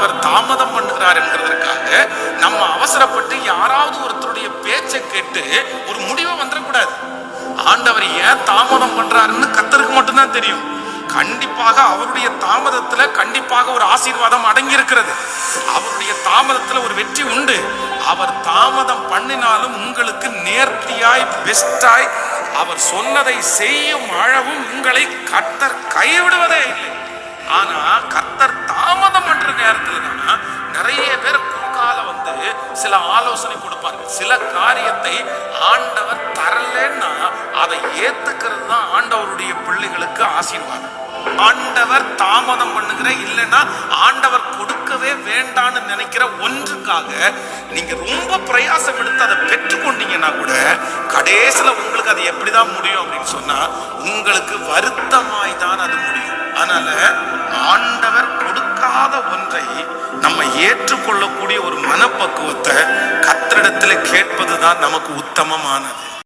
ஆண்டவர் தாமதம் பண்ணுகிறார் என்கிறதற்காக நம்ம அவசரப்பட்டு யாராவது ஒருத்தருடைய பேச்சை கேட்டு ஒரு முடிவை வந்துடக்கூடாது. ஆண்டவர் ஏன் தாமதம் பண்றாருன்னு கர்த்தருக்கு மட்டும்தான் தெரியும். கண்டிப்பாக அவருடைய தாமதத்துல கண்டிப்பாக ஒரு ஆசீர்வாதம் அடங்கி இருக்கிறது. அவருடைய தாமதத்துல ஒரு வெற்றி உண்டு. அவர் தாமதம் பண்ணினாலும் உங்களுக்கு நேர்த்தியாய் பெஸ்டாய் அவர் சொன்னதை செய்யும் அளவும் உங்களை கர்த்தர் கைவிடுவதே இல்லை. ஆனா கர்த்தர் தாமதம் பண்ற நேரத்துல தான் நிறைய பேர் குறுக்கால வந்து சில ஆலோசனை கொடுப்பாங்க. சில காரியத்தை ஆண்டவர் தரலன்னா அதை ஏத்துக்கிறது தான் ஆண்டவருடைய பிள்ளைகளுக்கு ஆசீர்வாதம். ஆண்டவர் தாமதம் பண்ணுகிற இல்லைன்னா ஆண்டவர் கொடுக்கவே வேண்டான்னு நினைக்கிற ஒன்றுக்காக நீங்க ரொம்ப பிரயாசம் எடுத்து அதை பெற்றுக்கொண்டீங்கன்னா கூட கடைசியில உங்களுக்கு அது எப்படிதான் முடியும் அப்படின்னு சொன்னா உங்களுக்கு வருத்தமாய் தான் அது முடியும். அதனால ஆண்டவர் கொடுக்காத ஒன்றை நம்ம ஏற்றுக்கொள்ளக்கூடிய ஒரு மனப்பக்குவத்தை கர்த்தரிடத்தில் கேட்பதுதான் நமக்கு உத்தமமானது.